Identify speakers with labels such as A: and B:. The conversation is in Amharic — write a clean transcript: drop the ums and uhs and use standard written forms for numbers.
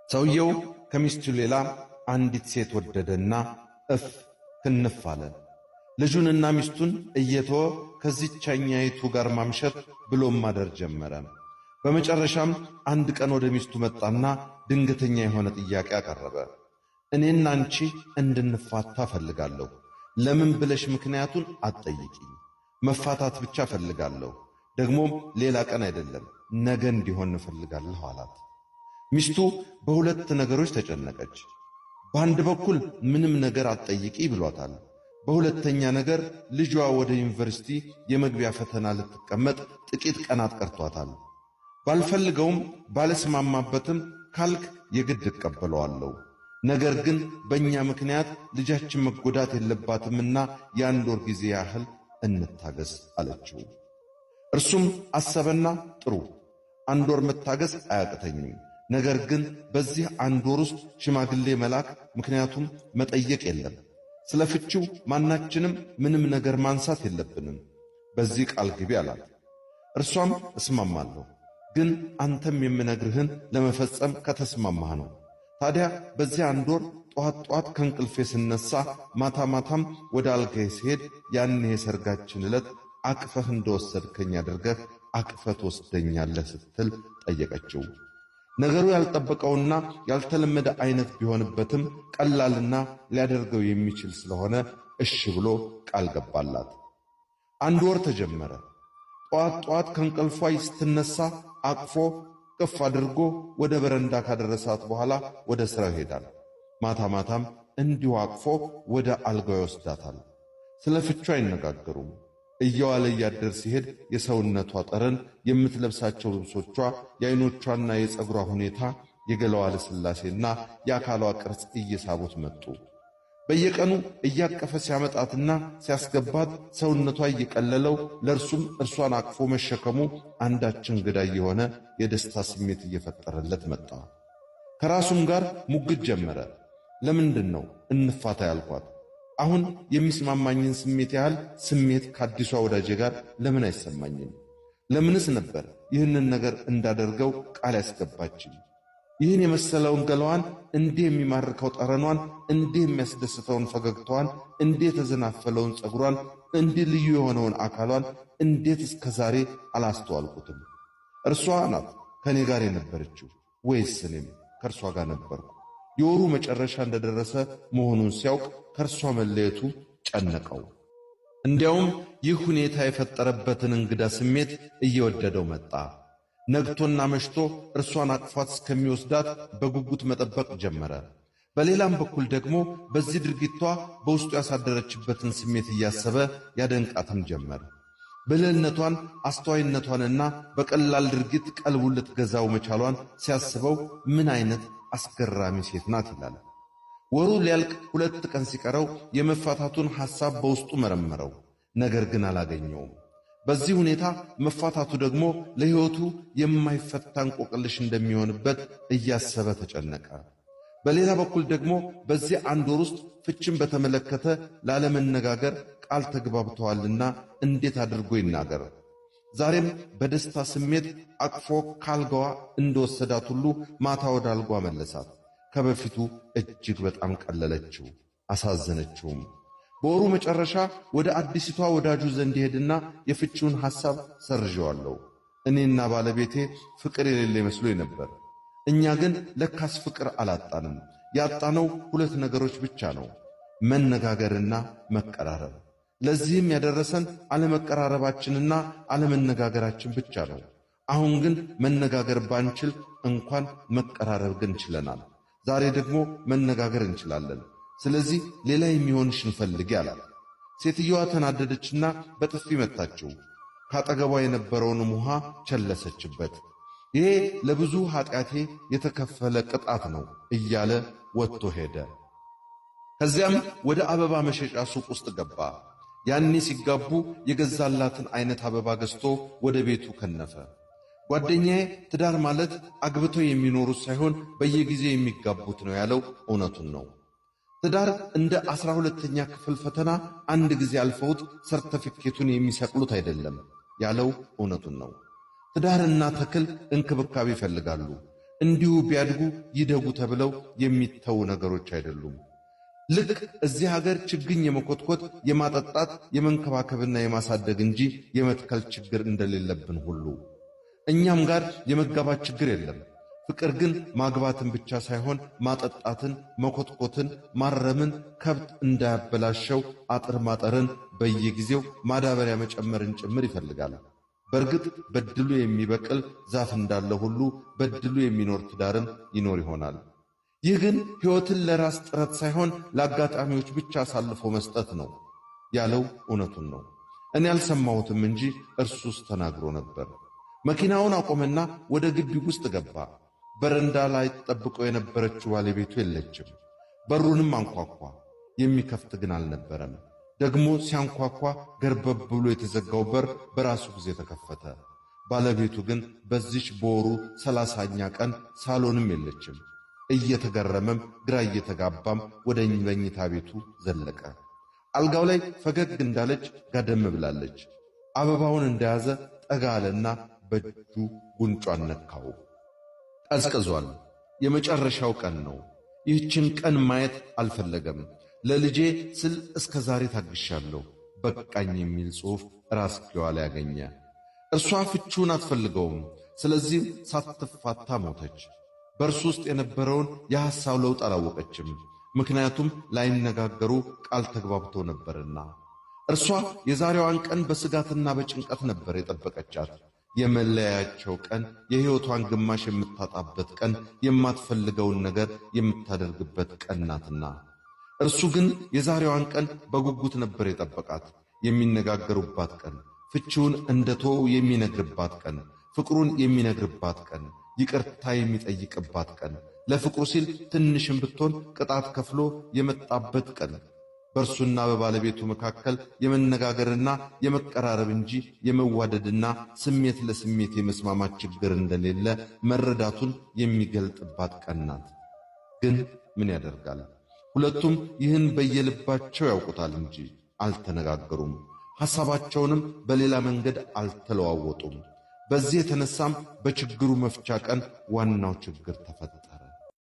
A: ሰውየው ከሚስቱ ሌላ አንዲት ሴት ወደደና ክንፍ አለ። ልጁንና ሚስቱን እየተወ ከዚህኛይቱ ጋር ማምሸት ብሎም ማደር ጀመረ። በመጨረሻም አንድ ቀን ወደ ሚስቱ መጣና ድንገተኛ የሆነ ጥያቄ አቀረበ። እኔና አንቺ እንድንፋታ ፈልጋለሁ። ለምን ብለሽ ምክንያቱን አትጠይቂኝ። መፋታት ብቻ ፈልጋለሁ። ደግሞም ሌላ ቀን አይደለም ነገ እንዲሆን እፈልጋለሁ አላት። ሚስቱ በሁለት ነገሮች ተጨነቀች። በአንድ በኩል ምንም ነገር አትጠይቂ ብሏታል። በሁለተኛ ነገር ልጇ ወደ ዩኒቨርሲቲ የመግቢያ ፈተና ልትቀመጥ ጥቂት ቀናት ቀርቷታል። ባልፈልገውም ባለስማማበትም ካልክ የግድ እቀበለዋለሁ። ነገር ግን በእኛ ምክንያት ልጃችን መጎዳት የለባትምና የአንድ ወር ጊዜ ያህል እንታገስ አለችው። እርሱም አሰበና ጥሩ፣ አንድ ወር መታገስ አያቅተኝም። ነገር ግን በዚህ አንድ ወር ውስጥ ሽማግሌ መላክ፣ ምክንያቱም መጠየቅ የለም። ስለ ፍቺው ማናችንም ምንም ነገር ማንሳት የለብንም። በዚህ ቃል ግቢ አላት። እርሷም እስማማለሁ፣ ግን አንተም የምነግርህን ለመፈጸም ከተስማማህ ነው። ታዲያ በዚህ አንድ ወር ጧት ከእንቅልፌ ስነሳ ማታ ማታም ወደ አልጋዬ ሲሄድ ያን የሰርጋችን ዕለት አቅፈህ እንደወሰድከኝ አድርገህ አቅፈህ ትወስደኛለህ ስትል ጠየቀችው። ነገሩ ያልጠበቀውና ያልተለመደ አይነት ቢሆንበትም ቀላልና ሊያደርገው የሚችል ስለሆነ እሺ ብሎ ቃል ገባላት። አንድ ወር ተጀመረ። ጧት ከእንቅልፏ ስትነሳ አቅፎ ቅፍ አድርጎ ወደ በረንዳ ካደረሳት በኋላ ወደ ሥራው ይሄዳል። ማታ ማታም እንዲሁ አቅፎ ወደ አልጋው ይወስዳታል። ስለ ፍቹ አይነጋገሩም። እየዋለ እያደር ሲሄድ የሰውነቷ ጠረን፣ የምትለብሳቸው ልብሶቿ፣ የዓይኖቿና የፀጉሯ ሁኔታ፣ የገላዋ ልስላሴና የአካሏ ቅርጽ እየሳቡት መጡ። በየቀኑ እያቀፈ ሲያመጣትና ሲያስገባት ሰውነቷ እየቀለለው ለእርሱም እርሷን አቅፎ መሸከሙ አንዳች እንግዳ የሆነ የደስታ ስሜት እየፈጠረለት መጣ። ከራሱም ጋር ሙግት ጀመረ። ለምንድን ነው እንፋታ ያልኳት? አሁን የሚስማማኝን ስሜት ያህል ስሜት ከአዲሷ ወዳጄ ጋር ለምን አይሰማኝም? ለምንስ ነበር ይህንን ነገር እንዳደርገው ቃል ያስገባችኝ? ይህን የመሰለውን ገላዋን፣ እንዲህ የሚማርከው ጠረኗን፣ እንዲህ የሚያስደስተውን ፈገግታዋን፣ እንዲህ የተዘናፈለውን ፀጉሯን፣ እንዲህ ልዩ የሆነውን አካሏን እንዴት እስከ ዛሬ አላስተዋልኩትም? እርሷ ናት ከኔ ጋር የነበረችው ወይስ እኔም ከእርሷ ጋር ነበርኩ? የወሩ መጨረሻ እንደደረሰ መሆኑን ሲያውቅ ከእርሷ መለየቱ ጨነቀው። እንዲያውም ይህ ሁኔታ የፈጠረበትን እንግዳ ስሜት እየወደደው መጣ። ነግቶና መሽቶ እርሷን አቅፋት እስከሚወስዳት በጉጉት መጠበቅ ጀመረ። በሌላም በኩል ደግሞ በዚህ ድርጊቷ በውስጡ ያሳደረችበትን ስሜት እያሰበ ያደንቃትም ጀመር። ብልህነቷን፣ አስተዋይነቷንና በቀላል ድርጊት ቀልቡን ልትገዛው መቻሏን ሲያስበው ምን አይነት አስገራሚ ሴት ናት ይላል። ወሩ ሊያልቅ 2 ቀን ሲቀረው የመፋታቱን ሐሳብ በውስጡ መረመረው። ነገር ግን አላገኘውም። በዚህ ሁኔታ መፋታቱ ደግሞ ለሕይወቱ የማይፈታ እንቆቅልሽ እንደሚሆንበት እያሰበ ተጨነቀ። በሌላ በኩል ደግሞ በዚህ አንድ ወር ውስጥ ፍችን በተመለከተ ላለመነጋገር ቃል ተግባብተዋልና እንዴት አድርጎ ይናገር? ዛሬም በደስታ ስሜት አቅፎ ካልጋዋ እንደወሰዳት ሁሉ ማታ ወደ አልጓ መለሳት። ከበፊቱ እጅግ በጣም ቀለለችው፣ አሳዘነችውም። በወሩ መጨረሻ ወደ አዲሲቷ ወዳጁ ዘንድ ሄድና የፍቺውን ሐሳብ ሰርዤዋለሁ። እኔና ባለቤቴ ፍቅር የሌለ መስሎኝ ነበር። እኛ ግን ለካስ ፍቅር አላጣንም። ያጣነው 2 ነገሮች ብቻ ነው፣ መነጋገርና መቀራረብ። ለዚህም ያደረሰን አለመቀራረባችንና አለመነጋገራችን ብቻ ነው። አሁን ግን መነጋገር ባንችል እንኳን መቀራረብ ግን ችለናል። ዛሬ ደግሞ መነጋገር እንችላለን። ስለዚህ ሌላ የሚሆንሽን ፈልጊ አላት። ሴትየዋ ተናደደችና በጥፊ መታችው። ካጠገቧ የነበረውንም ውሃ ቸለሰችበት። ይሄ ለብዙ ኃጢአቴ የተከፈለ ቅጣት ነው እያለ ወጥቶ ሄደ። ከዚያም ወደ አበባ መሸጫ ሱቅ ውስጥ ገባ። ያኔ ሲጋቡ የገዛላትን አይነት አበባ ገዝቶ ወደ ቤቱ ከነፈ። ጓደኛዬ ትዳር ማለት አግብተው የሚኖሩት ሳይሆን በየጊዜው የሚጋቡት ነው ያለው እውነቱን ነው። ትዳር እንደ 12ኛ ክፍል ፈተና አንድ ጊዜ አልፈውት ሰርተፊኬቱን የሚሰቅሉት አይደለም ያለው እውነቱን ነው። ትዳርና ተክል እንክብካቤ ይፈልጋሉ። እንዲሁ ቢያድጉ ይደጉ ተብለው የሚተው ነገሮች አይደሉም። ልክ እዚህ ሀገር ችግኝ የመኮትኮት የማጠጣት የመንከባከብና የማሳደግ እንጂ የመትከል ችግር እንደሌለብን ሁሉ እኛም ጋር የመጋባት ችግር የለም። ፍቅር ግን ማግባትን ብቻ ሳይሆን ማጠጣትን፣ መኮትኮትን፣ ማረምን፣ ከብት እንዳያበላሸው አጥር ማጠርን፣ በየጊዜው ማዳበሪያ መጨመርን ጭምር ይፈልጋል። በእርግጥ በድሉ የሚበቅል ዛፍ እንዳለ ሁሉ በድሉ የሚኖር ትዳርም ይኖር ይሆናል። ይህ ግን ሕይወትን ለራስ ጥረት ሳይሆን ለአጋጣሚዎች ብቻ አሳልፎ መስጠት ነው ያለው እውነቱን ነው። እኔ አልሰማሁትም እንጂ እርሱስ ተናግሮ ነበር። መኪናውን አቆመና ወደ ግቢው ውስጥ ገባ። በረንዳ ላይ ጠብቆ የነበረችው ባለቤቱ የለችም። በሩንም አንኳኳ። የሚከፍት ግን አልነበረም። ደግሞ ሲያንኳኳ ገርበብ ብሎ የተዘጋው በር በራሱ ጊዜ ተከፈተ። ባለቤቱ ግን በዚች በወሩ 30ኛ ቀን ሳሎንም የለችም። እየተገረመም ግራ እየተጋባም ወደ መኝታ ቤቱ ዘለቀ። አልጋው ላይ ፈገግ እንዳለች ጋደም ብላለች። አበባውን እንደያዘ ጠጋ አለና በእጁ ጉንጯን ነካው። ቀዝቅዟል። የመጨረሻው ቀን ነው። ይህችን ቀን ማየት አልፈለገም። ለልጄ ስል እስከ ዛሬ ታግሻለሁ በቃኝ የሚል ጽሑፍ ራስጌዋ ላይ ያገኘ። እርሷ ፍቹን አትፈልገውም። ስለዚህም ሳትፋታ ሞተች። በእርሱ ውስጥ የነበረውን የሐሳብ ለውጥ አላወቀችም። ምክንያቱም ላይነጋገሩ ቃል ተግባብተው ነበርና። እርሷ የዛሬዋን ቀን በስጋትና በጭንቀት ነበር የጠበቀቻት። የመለያያቸው ቀን፣ የሕይወቷን ግማሽ የምታጣበት ቀን፣ የማትፈልገውን ነገር የምታደርግበት ቀን ናትና። እርሱ ግን የዛሬዋን ቀን በጉጉት ነበር የጠበቃት። የሚነጋገሩባት ቀን፣ ፍቺውን እንደተወው የሚነግርባት ቀን፣ ፍቅሩን የሚነግርባት ቀን፣ ይቅርታ የሚጠይቅባት ቀን፣ ለፍቅሩ ሲል ትንሽም ብትሆን ቅጣት ከፍሎ የመጣበት ቀን፣ በእርሱና በባለቤቱ መካከል የመነጋገርና የመቀራረብ እንጂ የመዋደድና ስሜት ለስሜት የመስማማት ችግር እንደሌለ መረዳቱን የሚገልጥባት ቀን ናት። ግን ምን ያደርጋል፣ ሁለቱም ይህን በየልባቸው ያውቁታል እንጂ አልተነጋገሩም። ሐሳባቸውንም በሌላ መንገድ አልተለዋወጡም። በዚህ የተነሳም በችግሩ መፍቻ ቀን ዋናው ችግር ተፈጠረ።